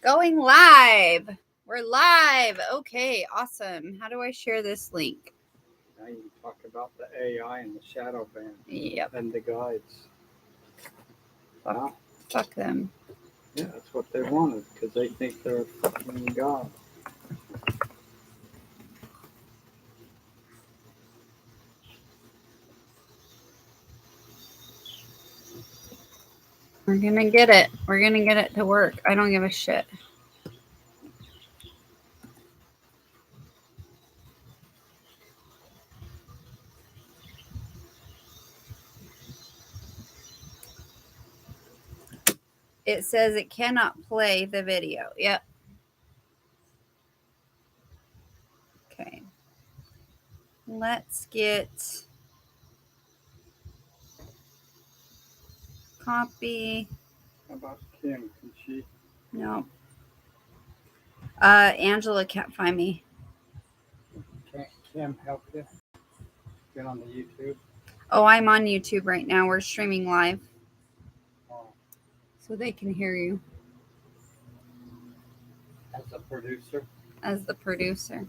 Going live. We're live. Okay, awesome. How do I share this link? Now you can talk about the AI and the shadow band Yep. and the guides. Fuck them. Yeah, that's what they wanted because they think they're a fucking god. We're gonna get it. We're gonna get it to work. I don't give a shit. It says it cannot play the video. Yep. Okay. Let's get copy. How about Kim? Can she? No. Angela can't find me. Can't Kim help you? Get on the YouTube. Oh, I'm on YouTube right now. We're streaming live. Oh. So they can hear you. As a producer? As the producer.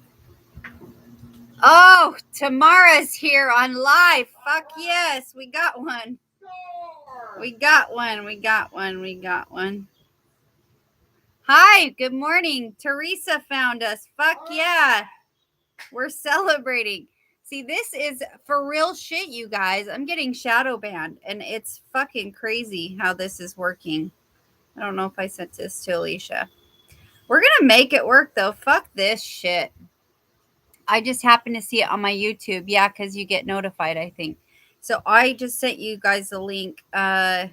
Oh, Tamara's here on live. Fuck yes. We got one. We got one. Hi, good morning. Teresa found us. Fuck yeah. We're celebrating. See, this is for real shit, you guys. I'm getting shadow banned, and it's fucking crazy how this is working. I don't know if I sent this to Alicia. We're going to make it work, though. Fuck this shit. I just happened to see it on my YouTube. Yeah, because you get notified, I think. So I just sent you guys a link. Let's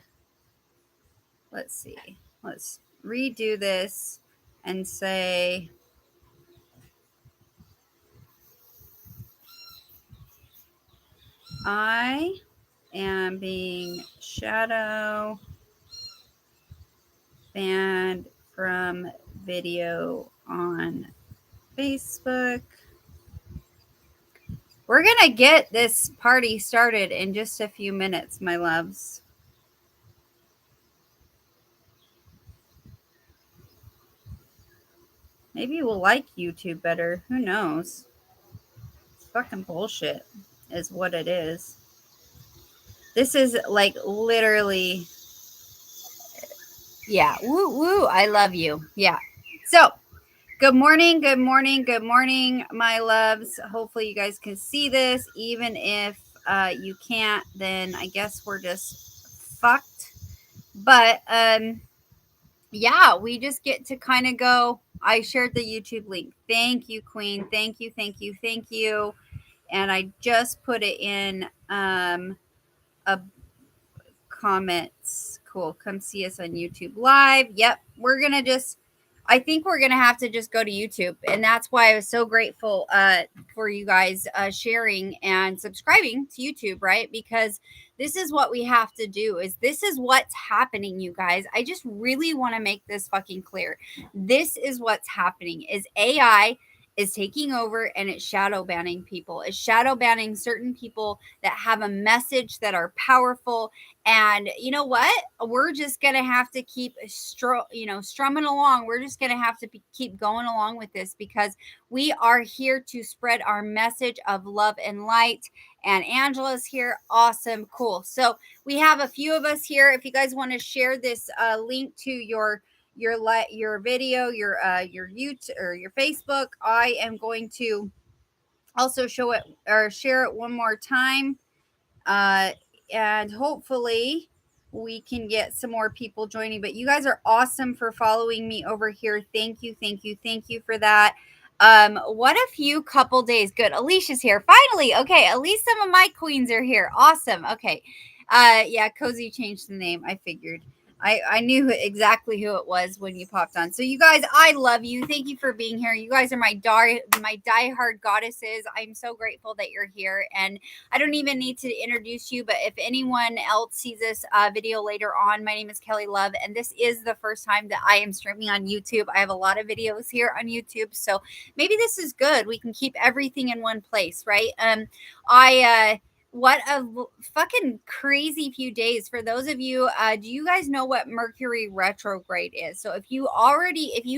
see. Let's redo this and say... I am being shadow banned from video on Facebook. We're going to get this party started in just a few minutes, my loves. Maybe we'll like YouTube better. Who knows? It's fucking bullshit is what it is. This is like literally... Yeah. Woo, woo. I love you. Yeah. So... Good morning, my loves. Hopefully you guys can see this. Even if you can't, then I guess we're just fucked. But yeah, we just get to kind of go. I shared the YouTube link. Thank you, Queen. Thank you. And I just put it in a comments. Cool. Come see us on YouTube Live. Yep. I think we're going to have to just go to YouTube. And that's why I was so grateful for you guys sharing and subscribing to YouTube, right? Because this is what we have to do. This is what's happening, you guys. I just really want to make this fucking clear. This is what's happening is AI is taking over and it's shadow banning people. It's shadow banning certain people that have a message that are powerful. And you know what? We're just going to have to keep strumming along. We're just going to have to keep going along with this because we are here to spread our message of love and light. And Angela's here. Awesome. Cool. So we have a few of us here. If you guys want to share this link to your video, your YouTube or your Facebook, I am going to also show it or share it one more time. And hopefully we can get some more people joining. But you guys are awesome for following me over here. Thank you for that. What a few couple days. Good. Alicia's here. Finally. Okay. At least some of my queens are here. Awesome. Okay. Yeah, Cozy changed the name. I figured. I knew exactly who it was when you popped on. So you guys, I love you. Thank you for being here. You guys are my diehard goddesses. I'm so grateful that you're here. And I don't even need to introduce you, but if anyone else sees this video later on, my name is Kelly Love, and this is the first time that I am streaming on YouTube. I have a lot of videos here on YouTube, so maybe this is good. We can keep everything in one place, right? what a fucking crazy few days for those of you. Do you guys know what Mercury retrograde is? So if you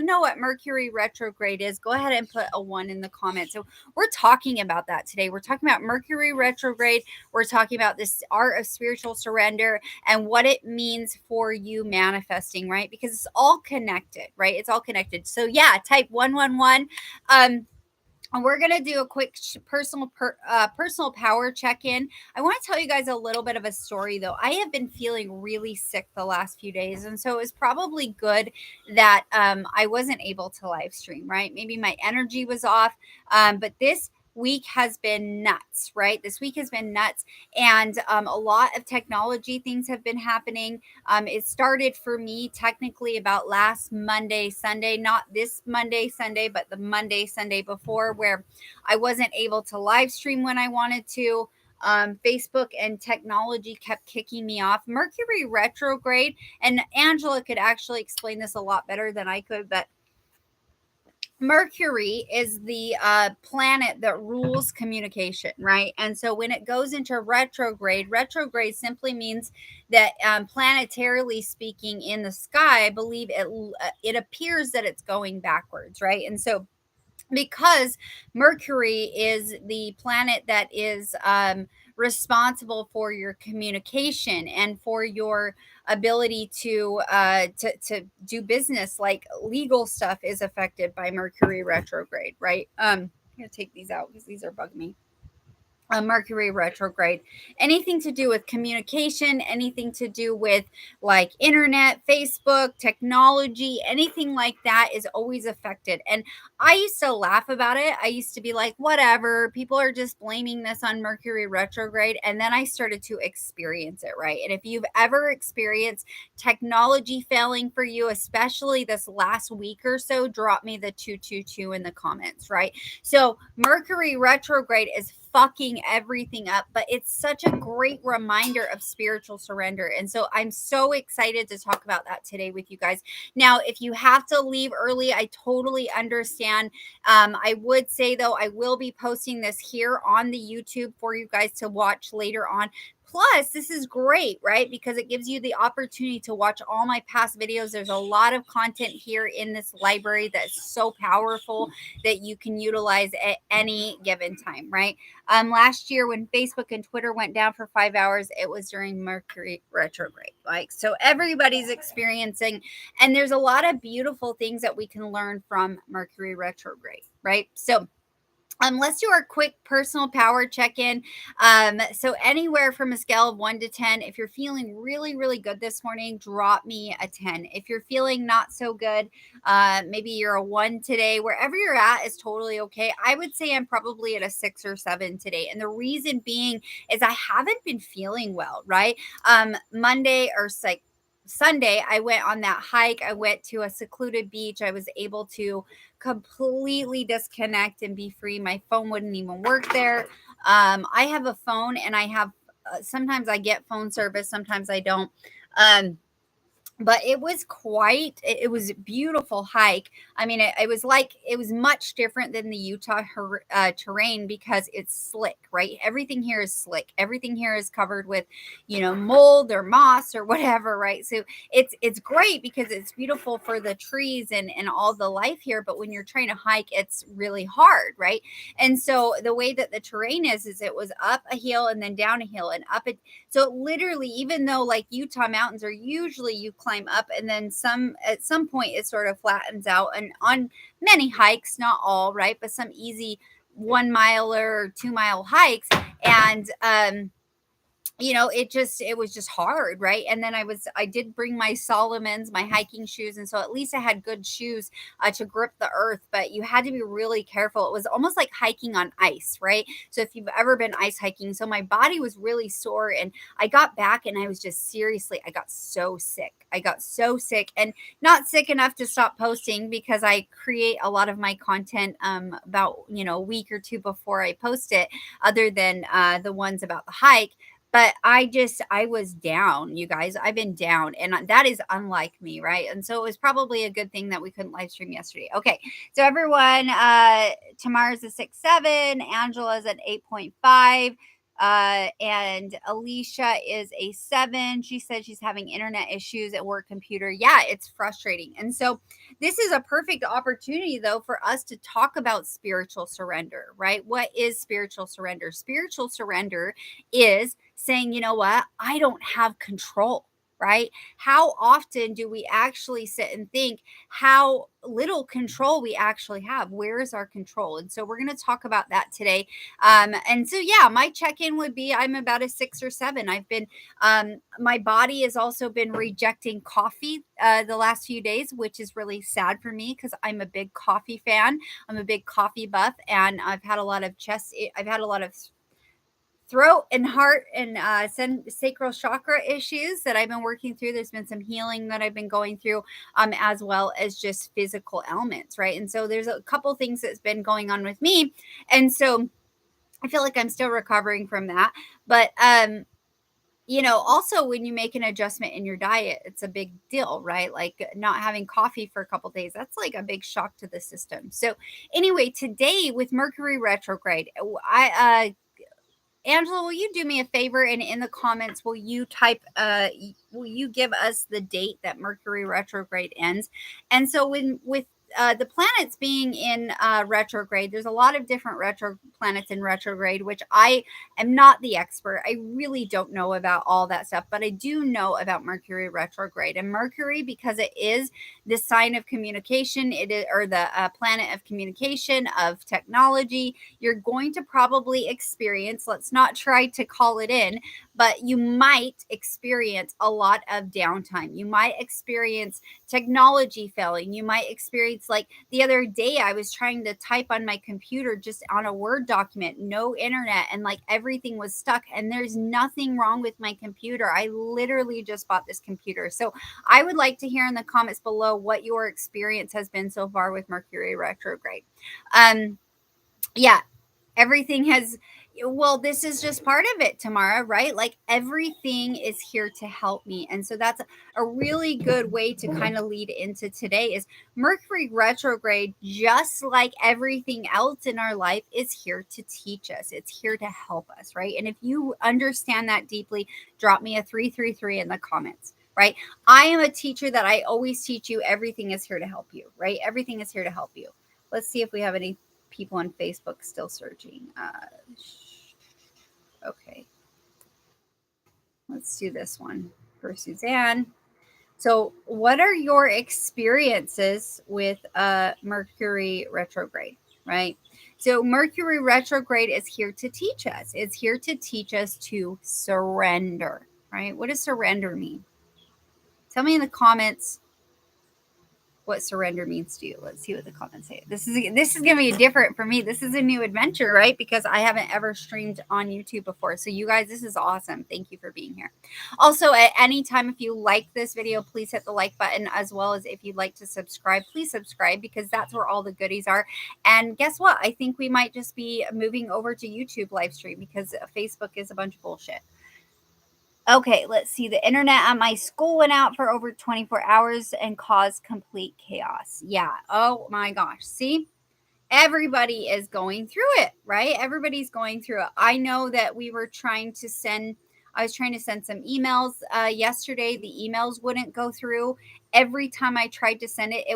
know what Mercury retrograde is, go ahead and put a 1 in the comments. So we're talking about that today. We're talking about Mercury retrograde. We're talking about this art of spiritual surrender and what it means for you manifesting, right? Because it's all connected, right? It's all connected. So yeah, type 111. And we're gonna do a quick personal power check-in. I want to tell you guys a little bit of a story, though. I have been feeling really sick the last few days, and so it was probably good that I wasn't able to live stream. Right? Maybe my energy was off, but this week has been nuts. Right? This week has been nuts, and a lot of technology things have been happening. It started for me technically about last Monday, Sunday, not this Monday, Sunday, but the Monday, Sunday before, where I wasn't able to live stream when I wanted to. Facebook and technology kept kicking me off. Mercury retrograde, and Angela could actually explain this a lot better than I could, but Mercury is the planet that rules communication, right? And so when it goes into retrograde simply means that planetarily speaking in the sky, I believe it appears that it's going backwards, right? And so because Mercury is the planet that is responsible for your communication and for your ability to do business, like legal stuff is affected by Mercury retrograde, right? I'm gonna take these out because these are bugging me. Mercury retrograde, anything to do with communication, anything to do with like internet, Facebook, technology, anything like that is always affected. And I used to laugh about it. I used to be like, whatever, people are just blaming this on Mercury retrograde. And then I started to experience it, right? And if you've ever experienced technology failing for you, especially this last week or so, drop me the 222 in the comments, right? So Mercury retrograde is fucking everything up, but it's such a great reminder of spiritual surrender. And so I'm so excited to talk about that today with you guys. Now, if you have to leave early, I totally understand. I would say, though, I will be posting this here on the YouTube for you guys to watch later on. Plus, this is great, right? Because it gives you the opportunity to watch all my past videos. There's a lot of content here in this library that's so powerful that you can utilize at any given time, right? Last year when Facebook and Twitter went down for 5 hours, it was during Mercury retrograde. Like, so everybody's experiencing, and there's a lot of beautiful things that we can learn from Mercury retrograde, right? So let's do our quick personal power check-in. So anywhere from a scale of 1 to 10, if you're feeling really, really good this morning, drop me a 10. If you're feeling not so good, maybe you're a 1 today. Wherever you're at is totally okay. I would say I'm probably at a 6 or 7 today. And the reason being is I haven't been feeling well, right? Sunday, I went on that hike. I went to a secluded beach. I was able to completely disconnect and be free. My phone wouldn't even work there. I have a phone, and I have sometimes I get phone service, sometimes I don't. But it was it was a beautiful hike. I mean, it was much different than the Utah terrain because it's slick, right? Everything here is slick. Everything here is covered with, mold or moss or whatever, right? So it's great because it's beautiful for the trees and all the life here. But when you're trying to hike, it's really hard, right? And so the way that the terrain is it was up a hill and then down a hill and up it. So literally, even though like Utah mountains are usually you climb up and then at some point it sort of flattens out, and on many hikes, not all, right, but some easy 1 mile or 2 mile hikes, and it was just hard, right? And then I did bring my Solomon's, my hiking shoes, and so at least I had good shoes to grip the earth, but you had to be really careful. It was almost like hiking on ice, right? So if you've ever been ice hiking, so my body was really sore, and I got back and I was just seriously, I got so sick, and not sick enough to stop posting because I create a lot of my content about a week or two before I post it, other than the ones about the hike. But I was down, you guys. I've been down, and that is unlike me, right? And so it was probably a good thing that we couldn't live stream yesterday. Okay, so everyone, Tamara's a 6.7, Angela's at 8.5, And Alicia is a 7. She said she's having internet issues at work computer. Yeah, it's frustrating. And so this is a perfect opportunity, though, for us to talk about spiritual surrender, right? What is spiritual surrender? Spiritual surrender is saying, you know what? I don't have control. Right? How often do we actually sit and think how little control we actually have? Where is our control? And so we're going to talk about that today. And so, yeah, my check in would be I'm about a 6 or 7. I've been, my body has also been rejecting coffee the last few days, which is really sad for me because I'm a big coffee fan. I'm a big coffee buff, and I've had a lot of I've had a lot of throat and heart and sacral chakra issues that I've been working through. There's been some healing that I've been going through, as well as just physical ailments, right? And so there's a couple things that's been going on with me. And so I feel like I'm still recovering from that. But also when you make an adjustment in your diet, it's a big deal, right? Like not having coffee for a couple days, that's like a big shock to the system. So anyway, today with Mercury retrograde, Angela, will you do me a favor, and in the comments will you will you give us the date that Mercury retrograde ends? And so with the planets being in retrograde, there's a lot of different planets in retrograde, which I am not the expert. I really don't know about all that stuff, but I do know about Mercury retrograde. And Mercury, because it is the sign of communication, it is, or the planet of communication, of technology, you're going to probably experience, let's not try to call it in, but you might experience a lot of downtime. You might experience technology failing. You might experience, like the other day, I was trying to type on my computer just on a Word document, no internet, and like everything was stuck. And there's nothing wrong with my computer. I literally just bought this computer. So I would like to hear in the comments below what your experience has been so far with Mercury retrograde. Yeah, everything has, well, this is just part of it, Tamara, right? Like everything is here to help me. And so that's a really good way to kind of lead into today is Mercury retrograde, just like everything else in our life, is here to teach us. It's here to help us, right? And if you understand that deeply, drop me a 333 in the comments. Right? I am a teacher that I always teach you everything is here to help you, right? Everything is here to help you. Let's see if we have any people on Facebook still searching. Okay. Let's do this one for Suzanne. So, what are your experiences with Mercury retrograde, right? So, Mercury retrograde is here to teach us. It's here to teach us to surrender, right? What does surrender mean? Tell me in the comments what surrender means to you. Let's see what the comments say. This is going to be different for me. This is a new adventure, right? Because I haven't ever streamed on YouTube before. So you guys, this is awesome. Thank you for being here. Also, at any time, if you like this video, please hit the like button, as well as if you'd like to subscribe, please subscribe, because that's where all the goodies are. And guess what? I think we might just be moving over to YouTube live stream because Facebook is a bunch of bullshit. Okay, let's see. The internet at my school went out for over 24 hours and caused complete chaos. Yeah. Oh my gosh. See? Everybody is going through it, right? Everybody's going through it. I know that I was trying to send some emails yesterday. The emails wouldn't go through. Every time I tried to send it,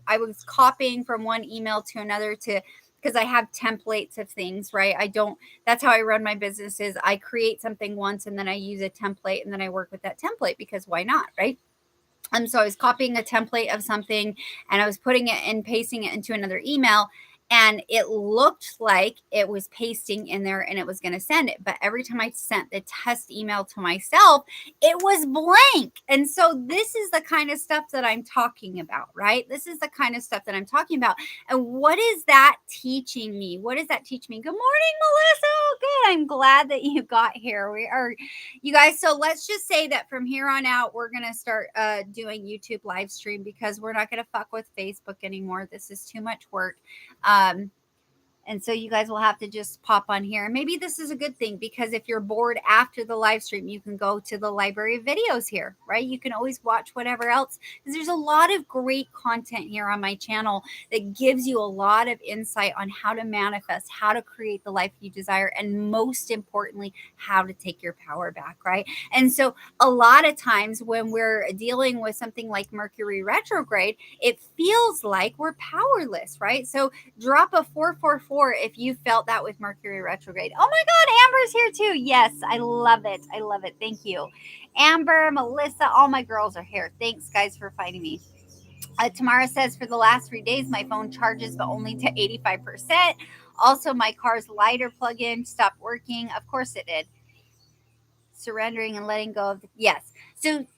I was copying from one email to another because I have templates of things, right? That's how I run my businesses. I create something once and then I use a template and then I work with that template because why not, right? So I was copying a template of something and I was putting it and pasting it into another email, and it looked like it was pasting in there and it was going to send it. But every time I sent the test email to myself, it was blank. And so this is the kind of stuff that I'm talking about, right? This is the kind of stuff that I'm talking about. And what is that teaching me? What does that teach me? Good morning, Melissa. Oh, good. I'm glad that you got here. We are, you guys. So let's just say that from here on out, we're going to start doing YouTube live stream because we're not going to fuck with Facebook anymore. This is too much work. And so you guys will have to just pop on here. And maybe this is a good thing, because if you're bored after the live stream, you can go to the library of videos here, right? You can always watch whatever else, because there's a lot of great content here on my channel that gives you a lot of insight on how to manifest, how to create the life you desire, and most importantly, how to take your power back, right? And so a lot of times when we're dealing with something like Mercury retrograde, it feels like we're powerless, right? So drop a 444 if you felt that with Mercury retrograde. Oh my God, Amber's here too. Yes, I love it. I love it. Thank you. Amber, Melissa, all my girls are here. Thanks, guys, for finding me. Tamara says, for the last 3 days, my phone charges, but only to 85%. Also, my car's lighter plug-in stopped working. Of course it did. Surrendering and letting go of yes.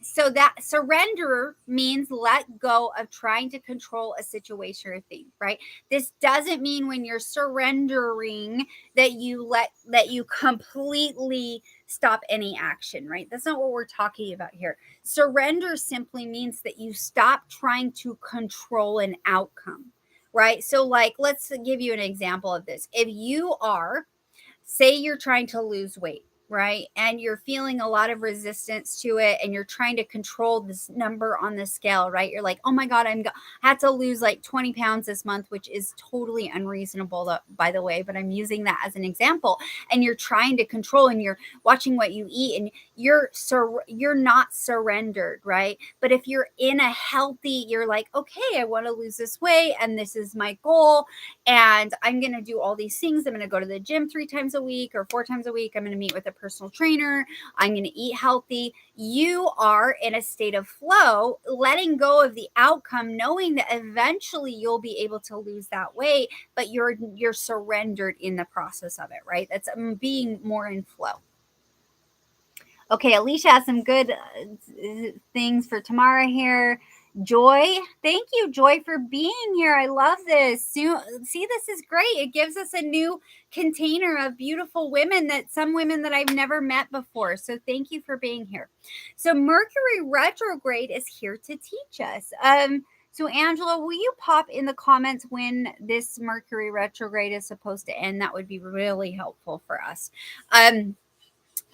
So that surrender means let go of trying to control a situation or thing, right? This doesn't mean when you're surrendering that you completely stop any action, right? That's not what we're talking about here. Surrender simply means that you stop trying to control an outcome, right? So like, let's give you an example of this. If you are, say you're trying to lose weight, right? And you're feeling a lot of resistance to it, and you're trying to control this number on the scale, right? You're like, oh my God, I had to lose like 20 pounds this month, which is totally unreasonable, by the way, but I'm using that as an example. And you're trying to control, and you're watching what you eat, and you're not surrendered, right? But if you're in a healthy, you're like, okay, I want to lose this weight, and this is my goal, and I'm going to do all these things. I'm going to go to the gym 3 times a week or 4 times a week. I'm going to meet with a personal trainer. I'm going to eat healthy. You are in a state of flow, letting go of the outcome, knowing that eventually you'll be able to lose that weight, but you're surrendered in the process of it, right? That's being more in flow. Okay, Alicia has some good things for Tamara here. Joy, thank you, Joy, for being here. I love this. See, this is great. It gives us a new container of beautiful women, some women that I've never met before. So thank you for being here. So Mercury retrograde is here to teach us. So Angela, will you pop in the comments when this Mercury retrograde is supposed to end? That would be really helpful for us.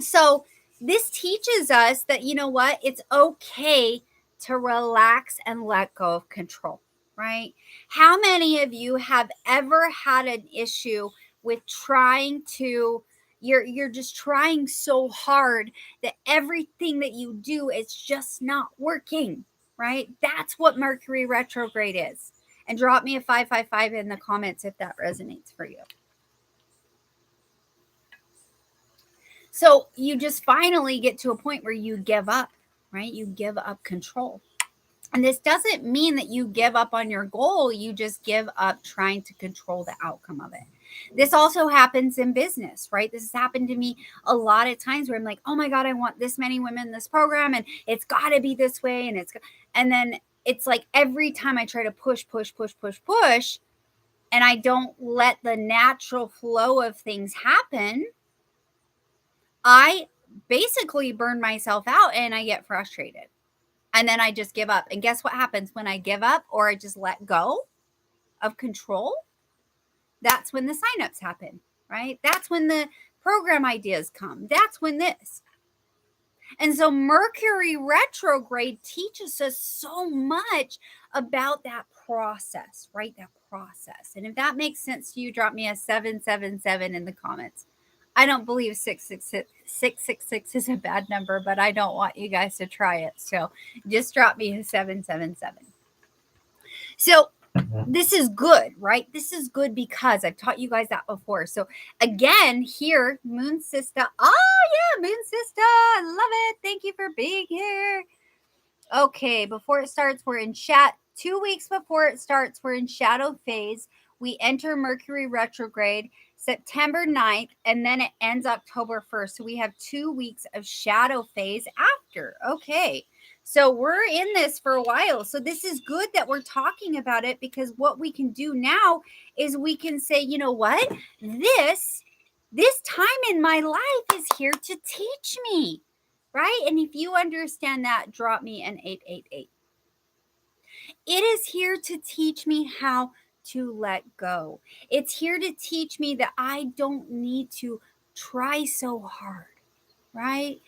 So this teaches us that, you know what, it's okay to relax and let go of control, right? How many of you have ever had an issue with trying to, you're just trying so hard that everything that you do is just not working, right? That's what Mercury retrograde is. And drop me a 555 in the comments if that resonates for you. So you just finally get to a point where you give up, right? You give up control. And this doesn't mean that you give up on your goal. You just give up trying to control the outcome of it. This also happens in business, right? This has happened to me a lot of times where I'm like, oh my God, I want this many women in this program, and it's got to be this way. And then it's like every time I try to push, and I don't let the natural flow of things happen, I basically burn myself out and I get frustrated. And then I just give up. And guess what happens when I give up or I just let go of control? That's when the signups happen, right? That's when the program ideas come. That's when this. And so Mercury retrograde teaches us so much about that process, right? That process. And if that makes sense to you, drop me a 777 in the comments. I don't believe 666 is a bad number, but I don't want you guys to try it. So just drop me a 777. So this is good, right? This is good because I've taught you guys that before. So again, here, Moon Sister. Oh yeah, Moon Sister. I love it. Thank you for being here. Okay, before it starts, we're in 2 weeks before it starts, we're in shadow phase. We enter Mercury retrograde September 9th, and then it ends October 1st. So we have 2 weeks of shadow phase after. Okay. So we're in this for a while. So this is good that we're talking about it, because what we can do now is we can say, you know what? This time in my life is here to teach me, right? And if you understand that, drop me an 888. It is here to teach me how to let go. It's here to teach me that I don't need to try so hard, right?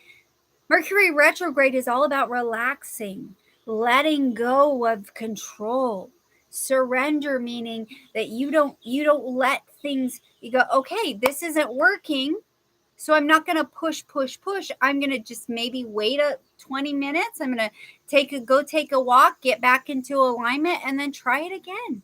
Mercury retrograde is all about relaxing, letting go of control. Surrender meaning that you don't let things, you go, okay, this isn't working. So I'm not going to push. I'm going to just maybe wait 20 minutes. I'm going to go take a walk, get back into alignment, and then try it again.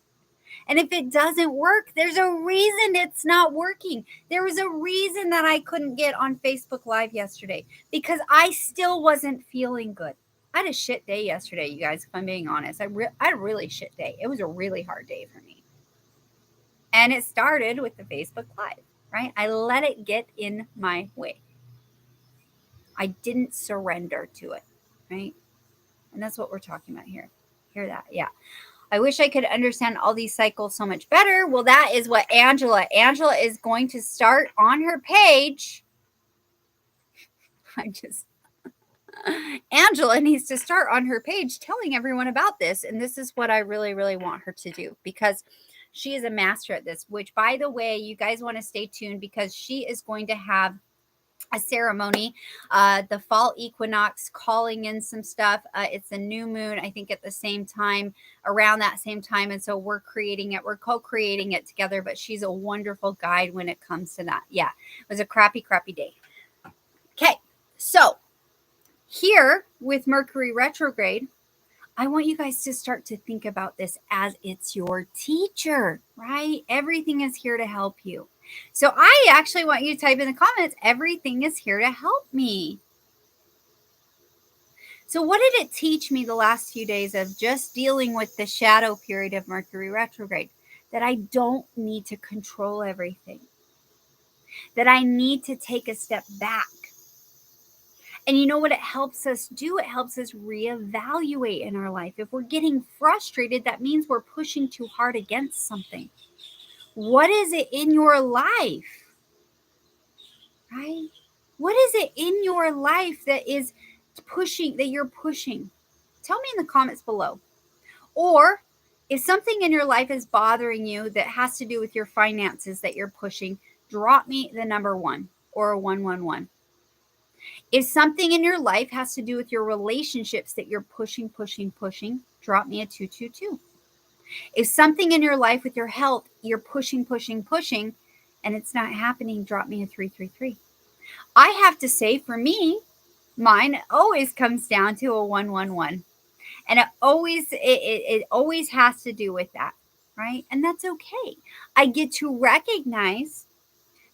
And if it doesn't work, there's a reason it's not working. There was a reason that I couldn't get on Facebook Live yesterday, because I still wasn't feeling good. I had a shit day yesterday, you guys, if I'm being honest. I had a really shit day. It was a really hard day for me. And it started with the Facebook Live, right? I let it get in my way. I didn't surrender to it, right? And that's what we're talking about here. Hear that? Yeah. I wish I could understand all these cycles so much better. Well, that is what Angela is going to start on her page. Angela needs to start on her page telling everyone about this. And this is what I really, really want her to do, because she is a master at this, which, by the way, you guys want to stay tuned, because she is going to have a ceremony, the fall equinox, calling in some stuff. It's a new moon, I think, at the same time, around that same time. And so we're co-creating it together, but she's a wonderful guide when it comes to that. Yeah, it was a crappy day. Okay, so here with Mercury retrograde, I want you guys to start to think about this as it's your teacher, right? Everything is here to help you. So I actually want you to type in the comments, everything is here to help me. So what did it teach me the last few days of just dealing with the shadow period of Mercury retrograde? That I don't need to control everything. That I need to take a step back. And you know what it helps us do? It helps us reevaluate in our life. If we're getting frustrated, that means we're pushing too hard against something. What is it in your life? Right? What is it in your life that is pushing, that you're pushing? Tell me in the comments below. Or if something in your life is bothering you that has to do with your finances that you're pushing, drop me the number 1 or a 111. If something in your life has to do with your relationships that you're pushing, drop me a 222. If something in your life with your health, you're pushing, and it's not happening, drop me a 333. I have to say, for me, mine always comes down to a 111. And it always has to do with that, right? And that's okay. I get to recognize,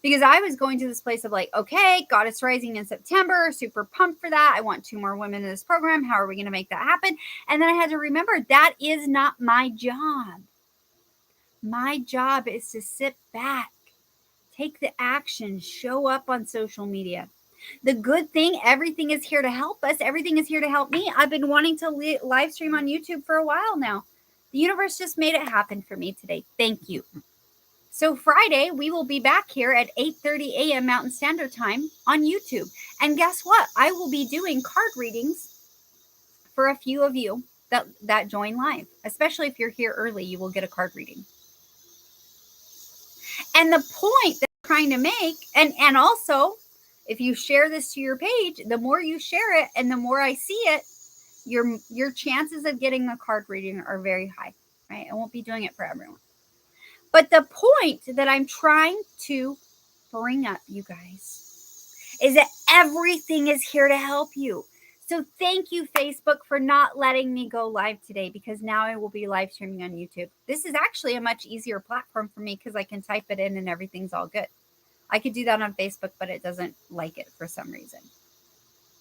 because I was going to this place of like, okay, Goddess Rising in September, super pumped for that. I want 2 more women in this program. How are we going to make that happen? And then I had to remember, that is not my job. My job is to sit back, take the action, show up on social media. The good thing, everything is here to help us. Everything is here to help me. I've been wanting to live stream on YouTube for a while now. The universe just made it happen for me today. Thank you. So Friday, we will be back here at 8:30 a.m. Mountain Standard Time on YouTube. And guess what? I will be doing card readings for a few of you that join live. Especially if you're here early, you will get a card reading. And the point that I'm trying to make, and also, if you share this to your page, the more you share it and the more I see it, your chances of getting a card reading are very high, right? I won't be doing it for everyone. But the point that I'm trying to bring up, you guys, is that everything is here to help you. So thank you, Facebook, for not letting me go live today, because now I will be live streaming on YouTube. This is actually a much easier platform for me because I can type it in and everything's all good. I could do that on Facebook, but it doesn't like it for some reason.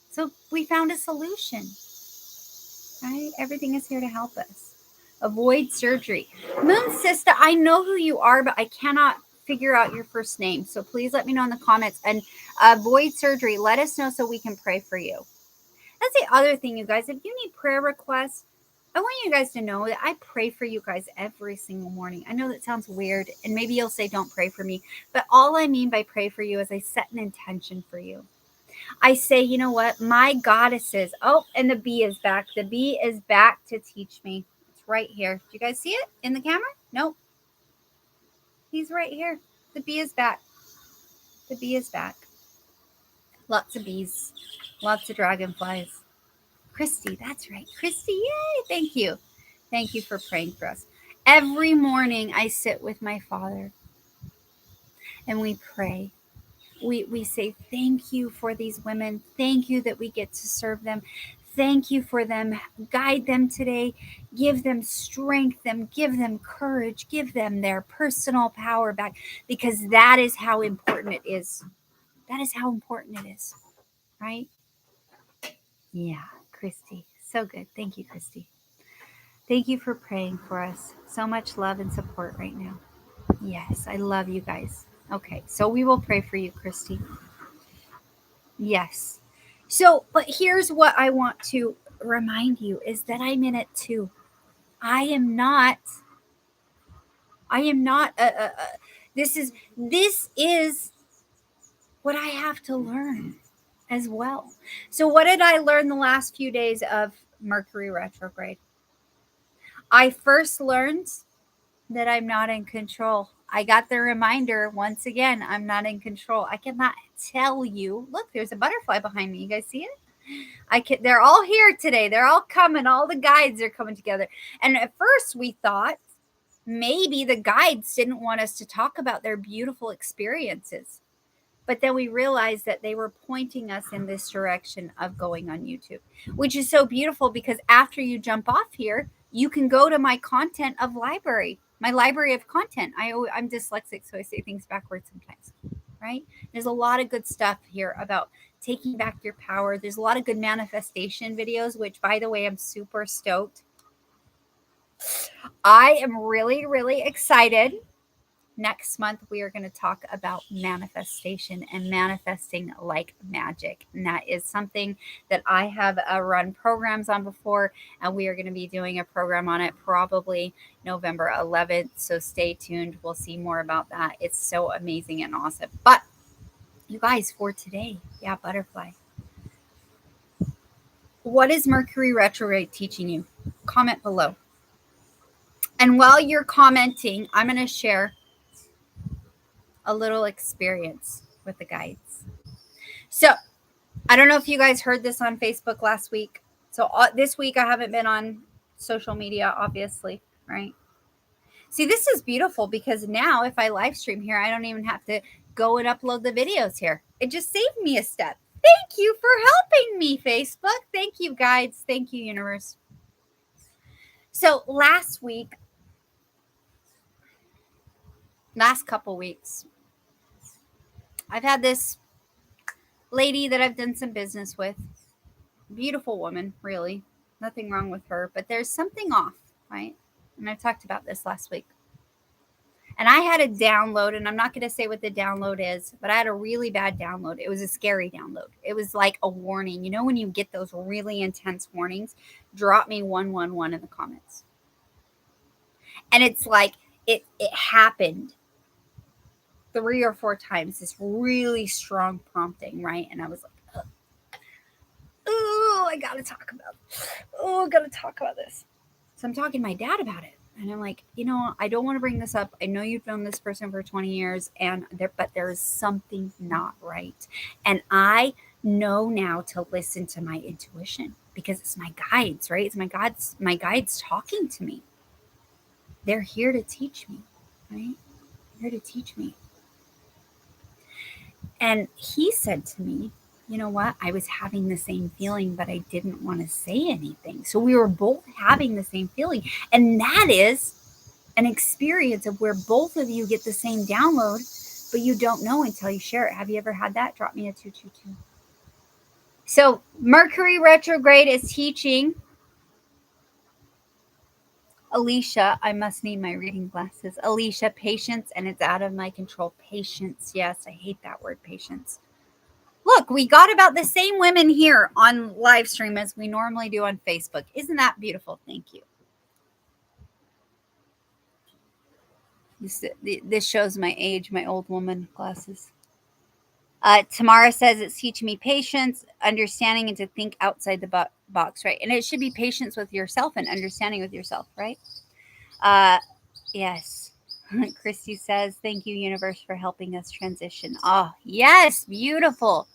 So we found a solution, right? Everything is here to help us. Avoid surgery. Moon Sister, I know who you are, but I cannot figure out your first name. So please let me know in the comments. And avoid surgery. Let us know so we can pray for you. That's the other thing, you guys. If you need prayer requests, I want you guys to know that I pray for you guys every single morning. I know that sounds weird, and maybe you'll say don't pray for me, but all I mean by pray for you is I set an intention for you. I say, you know what? My goddesses. Oh, and the bee is back. The bee is back to teach me. It's right here. Do you guys see it in the camera? Nope. He's right here. The bee is back. The bee is back. Lots of bees. Lots of dragonflies. Christy, that's right. Christy, yay. Thank you. Thank you for praying for us. Every morning I sit with my Father and we pray. We say thank you for these women. Thank you that we get to serve them. Thank you for them. Guide them today. Give them strength, give them courage, give them their personal power back, because that is how important it is. That is how important it is, right? Yeah, Christy. So good. Thank you, Christy. Thank you for praying for us. So much love and support right now. Yes, I love you guys. Okay, so we will pray for you, Christy. Yes. So, but here's what I want to remind you is that I'm in it too. I am not this is what I have to learn as well. So what did I learn the last few days of Mercury retrograde? I first learned that I'm not in control. I got the reminder once again, I'm not in control. I cannot tell you. Look, there's a butterfly behind me. You guys see it? They're all here today. They're all coming. All the guides are coming together. And at first we thought maybe the guides didn't want us to talk about their beautiful experiences. But then we realized that they were pointing us in this direction of going on YouTube, which is so beautiful because after you jump off here, you can go to my content of library, my library of content. I'm dyslexic, so I say things backwards sometimes, right? There's a lot of good stuff here about taking back your power. There's a lot of good manifestation videos, which, by the way, I'm super stoked. I am really, really excited. Next month, we are going to talk about manifestation and manifesting like magic. And that is something that I have run programs on before, and we are going to be doing a program on it probably November 11th. So stay tuned. We'll see more about that. It's so amazing and awesome. But you guys, for today, yeah, butterfly. What is Mercury retrograde teaching you? Comment below. And while you're commenting, I'm going to share a little experience with the guides. So I don't know if you guys heard this on Facebook last week. So this week I haven't been on social media, obviously, right? See, this is beautiful because now if I live stream here, I don't even have to go and upload the videos here. It just saved me a step. Thank you for helping me, Facebook. Thank you, guides. Thank you, universe. So last couple weeks, I've had this lady that I've done some business with. Beautiful woman, really. Nothing wrong with her, but there's something off, right? And I talked about this last week. And I had a download, and I'm not going to say what the download is, but I had a really bad download. It was a scary download. It was like a warning. You know, when you get those really intense warnings, drop me 111 in the comments. And it's like it happened 3 or 4 times, this really strong prompting, right? And I was like, oh, I got to talk about it. Oh, I got to talk about this. So I'm talking to my dad about it. And I'm like, I don't want to bring this up. I know you've known this person for 20 years, but there is something not right. And I know now to listen to my intuition because it's my guides, right? It's my guides talking to me. They're here to teach me, right? They're here to teach me. And he said to me, you know what? I was having the same feeling, but I didn't want to say anything. So we were both having the same feeling. And that is an experience of where both of you get the same download, but you don't know until you share it. Have you ever had that? Drop me a 222. So Mercury retrograde is teaching Alicia, I must need my reading glasses. Alicia, patience, and it's out of my control. Patience. Yes, I hate that word, patience. Look, we got about the same women here on live stream as we normally do on Facebook. Isn't that beautiful? Thank you. This shows my age, my old woman glasses. Tamara says it's teaching me patience, understanding, and to think outside the box, right? And it should be patience with yourself and understanding with yourself, right? Yes. Christy says, thank you, universe, for helping us transition. Oh, yes, beautiful.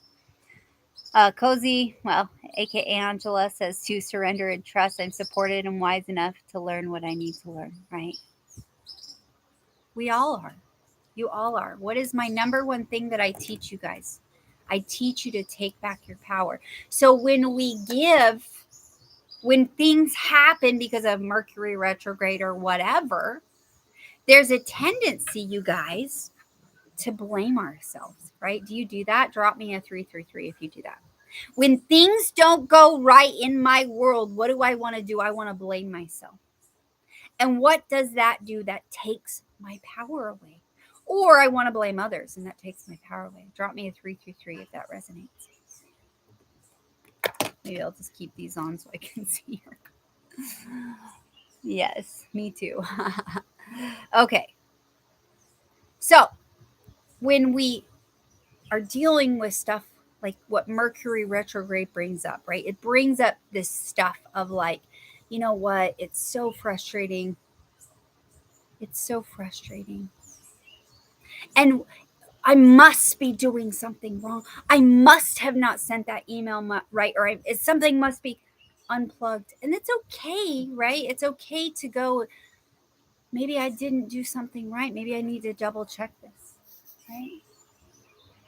Cozy, well, aka Angela, says to surrender and trust. I'm supported and wise enough to learn what I need to learn, right? We all are. You all are. What is my number one thing that I teach you guys? I teach you to take back your power. So when we give, when things happen because of Mercury retrograde or whatever, there's a tendency, you guys, to blame ourselves, right? Do you do that? Drop me a 333 if you do that. When things don't go right in my world, what do I want to do? I want to blame myself. And what does that do? That takes my power away. Or I want to blame others, and that takes my power away. Drop me a 333 if that resonates. Maybe I'll just keep these on so I can see her. Yes, me too. Okay. So when we are dealing with stuff like what Mercury retrograde brings up, right? It brings up this stuff of like, you know what? It's so frustrating. It's so frustrating. And I must be doing something wrong. I must have not sent that email right, or something must be unplugged. And it's okay, right? It's okay to go, maybe I didn't do something right. Maybe I need to double check this, right?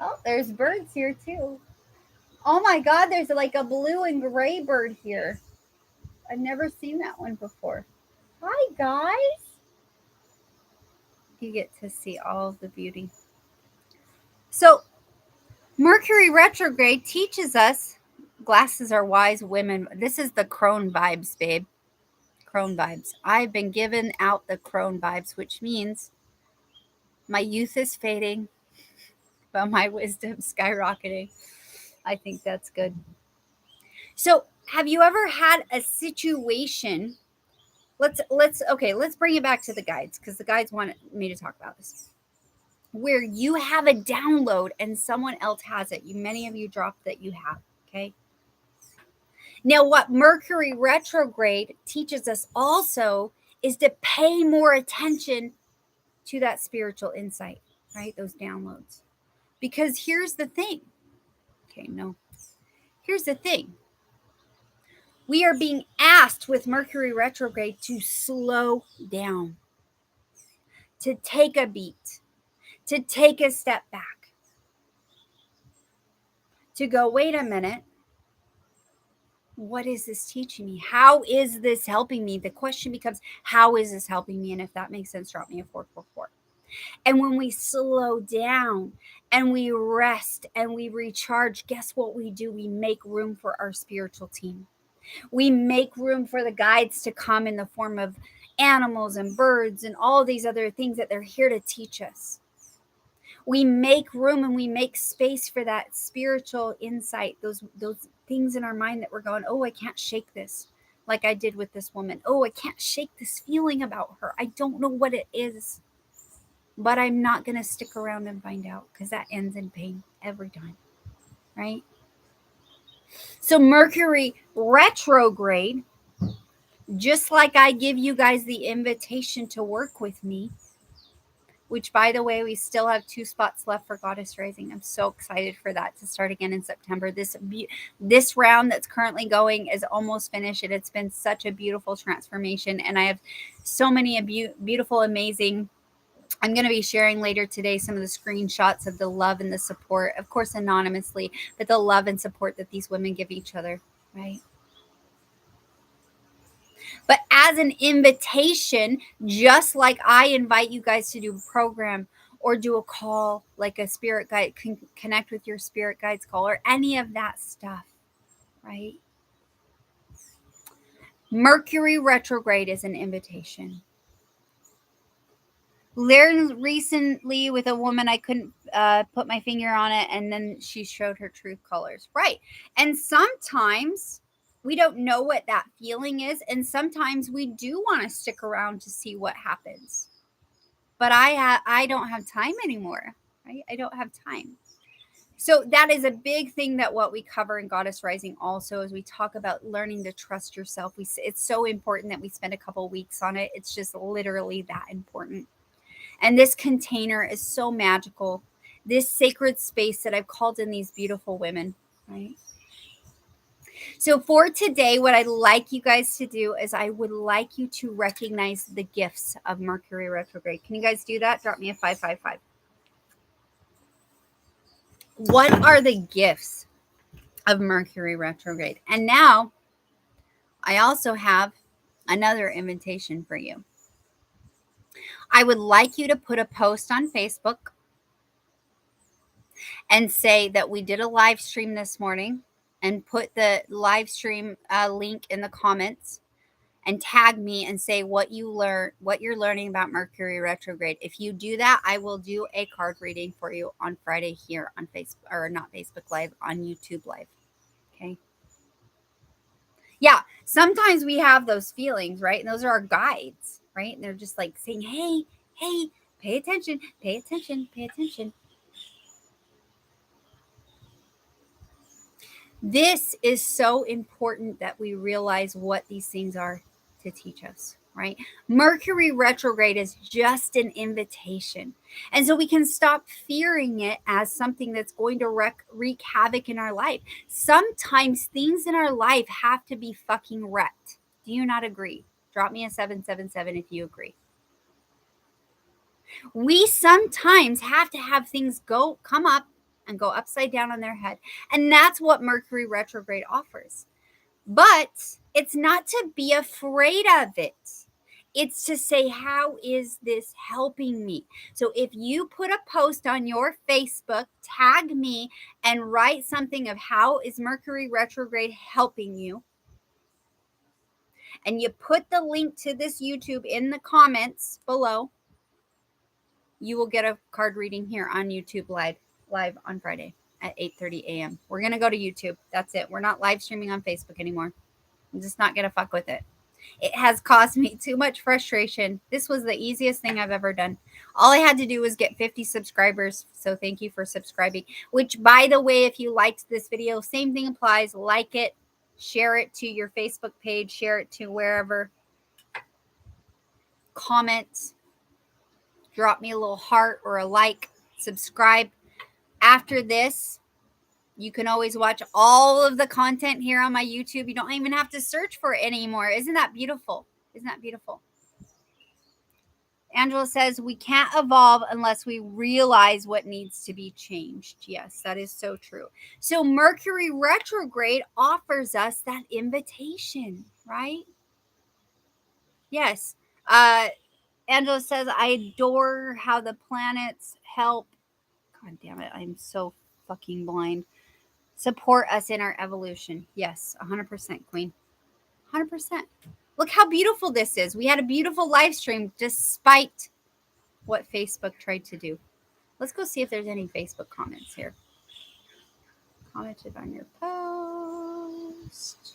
Oh, there's birds here too. Oh my God, there's like a blue and gray bird here. I've never seen that one before. Hi, guys. You get to see all of the beauty. So, Mercury retrograde teaches us glasses are wise women. This is the crone vibes, babe. Crone vibes. I've been given out the crone vibes, which means my youth is fading, but my wisdom's skyrocketing. I think that's good. So, have you ever had a situation? Let's bring it back to the guides because the guides wanted me to talk about this. Where you have a download and someone else has it. Many of you dropped that you have, okay? Now, what Mercury retrograde teaches us also is to pay more attention to that spiritual insight, right? Those downloads. Because here's the thing. Okay, no. Here's the thing. We are being asked with Mercury retrograde to slow down, to take a beat, to take a step back, to go, wait a minute. What is this teaching me? How is this helping me? The question becomes, how is this helping me? And if that makes sense, drop me a 444. And when we slow down and we rest and we recharge, guess what we do? We make room for our spiritual team. We make room for the guides to come in the form of animals and birds and all these other things that they're here to teach us. We make room and we make space for that spiritual insight, those things in our mind that we're going, oh, I can't shake this, like I did with this woman. Oh, I can't shake this feeling about her. I don't know what it is, but I'm not going to stick around and find out because that ends in pain every time, right? So Mercury retrograde, just like I give you guys the invitation to work with me, which, by the way, we still have 2 spots left for Goddess Rising. I'm so excited for that to start again in September. This round that's currently going is almost finished, and it's been such a beautiful transformation. And I have so many beautiful, amazing. I'm going to be sharing later today some of the screenshots of the love and the support, of course, anonymously, but the love and support that these women give each other, right? But as an invitation, just like I invite you guys to do a program or do a call, like a spirit guide, connect with your spirit guides call or any of that stuff, right? Mercury retrograde is an invitation. Learned recently with a woman, I couldn't put my finger on it, and then she showed her truth colors, right? And sometimes we don't know what that feeling is, and sometimes we do want to stick around to see what happens. But I don't have time anymore, right? I don't have time. So that is a big thing that what we cover in Goddess Rising also as we talk about learning to trust yourself. It's so important that we spend a couple weeks on it. It's just literally that important. And this container is so magical. This sacred space that I've called in these beautiful women, right? So for today, what I'd like you guys to do is I would like you to recognize the gifts of Mercury retrograde. Can you guys do that? Drop me a 555. What are the gifts of Mercury retrograde? And now I also have another invitation for you. I would like you to put a post on Facebook and say that we did a live stream this morning and put the live stream link in the comments and tag me and say what you learn, what you're learning about Mercury retrograde. If you do that, I will do a card reading for you on Friday here on Facebook, or not Facebook Live, on YouTube Live. Okay. Yeah. Sometimes we have those feelings, right? And those are our guides, right? And they're just like saying, hey, pay attention, pay attention, pay attention. This is so important that we realize what these things are to teach us, right? Mercury retrograde is just an invitation. And so we can stop fearing it as something that's going to wreak havoc in our life. Sometimes things in our life have to be fucking wrecked. Do you not agree? Drop me a 777 if you agree. We sometimes have to have things come up and go upside down on their head. And that's what Mercury retrograde offers. But it's not to be afraid of it. It's to say, how is this helping me? So if you put a post on your Facebook, tag me and write something of how is Mercury retrograde helping you, and you put the link to this YouTube in the comments below, you will get a card reading here on YouTube live on Friday at 8:30 a.m. We're going to go to YouTube. That's it. We're not live streaming on Facebook anymore. I'm just not going to fuck with it. It has caused me too much frustration. This was the easiest thing I've ever done. All I had to do was get 50 subscribers. So thank you for subscribing. Which, by the way, if you liked this video, same thing applies. Like it, share it to your Facebook page, share it to wherever. Comment, drop me a little heart or a like, subscribe. After this, you can always watch all of the content here on my YouTube. You don't even have to search for it anymore. Isn't that beautiful? Isn't that beautiful? Angela says, we can't evolve unless we realize what needs to be changed. Yes, that is so true. So Mercury retrograde offers us that invitation, right? Yes. Angela says, I adore how the planets help. God damn it. I'm so fucking blind. Support us in our evolution. Yes, 100%, Queen. 100%. Look how beautiful this is. We had a beautiful live stream despite what Facebook tried to do. Let's go see if there's any Facebook comments here. Commented on your post.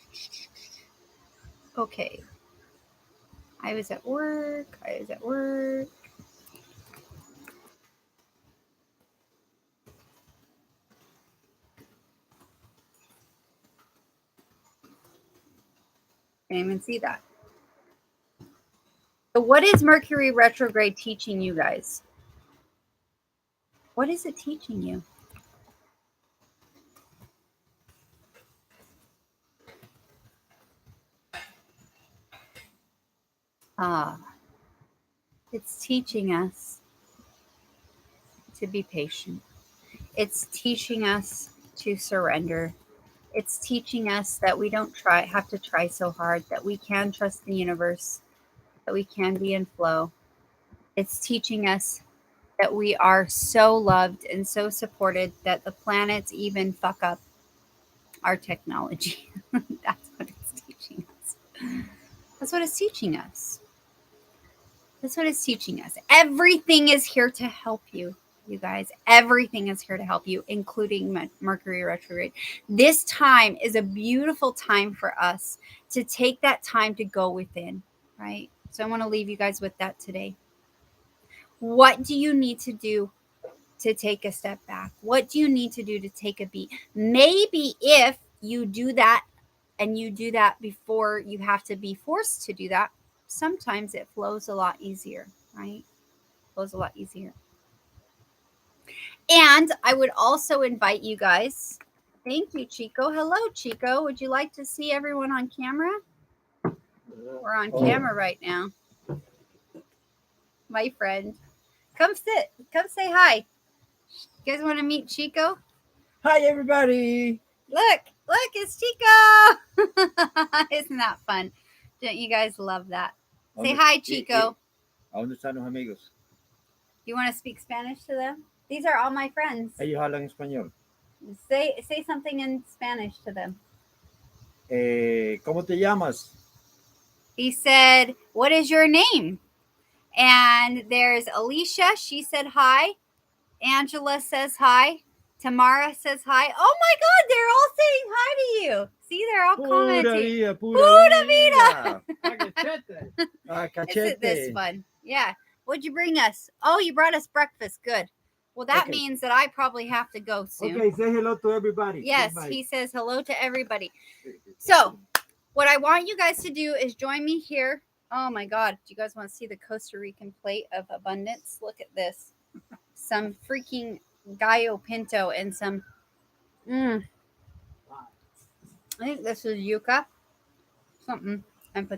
Okay. I was at work. Can't even see that. So what is Mercury retrograde teaching you guys? What is it teaching you? It's teaching us to be patient. It's teaching us to surrender. It's teaching us that we don't have to try so hard, that we can trust the universe, that we can be in flow. It's teaching us that we are so loved and so supported that the planets even fuck up our technology. That's what it's teaching us. That's what it's teaching us. That's what it's teaching us. Everything is here to help you, you guys. Everything is here to help you, including Mercury retrograde. This time is a beautiful time for us to take that time to go within, right? So I want to leave you guys with that today. What do you need to do to take a step back? What do you need to do to take a beat? Maybe if you do that and you do that before you have to be forced to do that, sometimes it flows a lot easier, right? Goes a lot easier. And I would also invite you guys. Thank you, Chico. Hello, Chico. Would you like to see everyone on camera? We're on camera right now. My friend. Come sit. Come say hi. You guys want to meet Chico? Hi, everybody. Look, it's Chico. Isn't that fun? Don't you guys love that? Say hi, Chico. ¿A dónde están los amigos? You want to speak Spanish to them? These are all my friends. Ellos hablan español. Say something in Spanish to them. ¿Cómo te llamas? He said, "What is your name?" And there's Alicia. She said hi. Angela says hi. Tamara says hi. Oh my God, they're all saying hi to you. See, they're all commenting. Pura vida. Cachete. Isn't this fun? Yeah. What'd you bring us? Oh, you brought us breakfast. Good. Well, that means that I probably have to go soon. Okay, say hello to everybody. Yes, he says hello to everybody. So, what I want you guys to do is join me here. Oh my God. Do you guys want to see the Costa Rican plate of abundance? Look at this. Some freaking gallo pinto and some. I think this is yuca. Something. And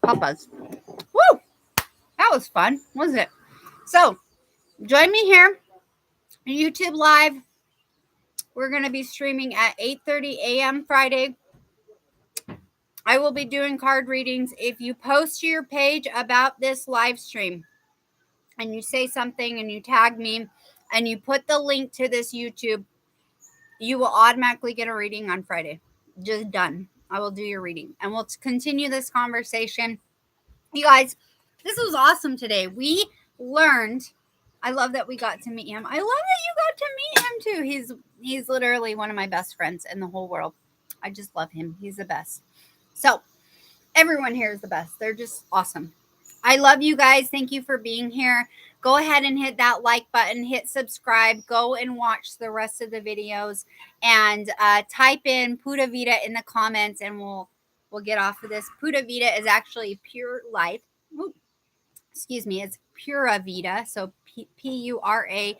papas. Woo! That was fun, wasn't it? So, join me here on YouTube Live. We're going to be streaming at 8:30 a.m. Friday. I will be doing card readings. If you post to your page about this live stream and you say something and you tag me and you put the link to this YouTube, you will automatically get a reading on Friday. Just done. I will do your reading and we'll continue this conversation. You guys, this was awesome today. We learned. I love that we got to meet him. I love that you got to meet him too. He's literally one of my best friends in the whole world. I just love him. He's the best. So everyone here is the best. They're just awesome. I love you guys. Thank you for being here. Go ahead and hit that like button, hit subscribe, go and watch the rest of the videos, and type in Pura Vida in the comments, and we'll get off of this. Pura Vida is actually pure life. Ooh, excuse me, it's Pura Vida. So Puravida,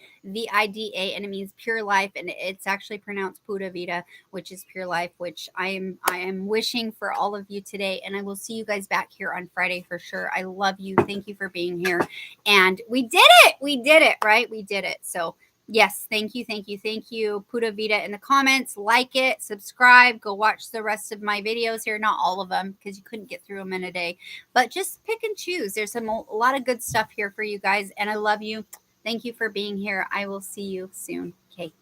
and it means pure life, and it's actually pronounced Pura Vida, which is pure life, which I am wishing for all of you today. And I will see you guys back here on Friday for sure. I love you. Thank you for being here. And we did it. We did it, right? We did it. So yes, thank you. Pura Vida in the comments, like it, subscribe, go watch the rest of my videos here. Not all of them because you couldn't get through them in a day, but just pick and choose. There's a lot of good stuff here for you guys, and I love you. Thank you for being here. I will see you soon. Okay.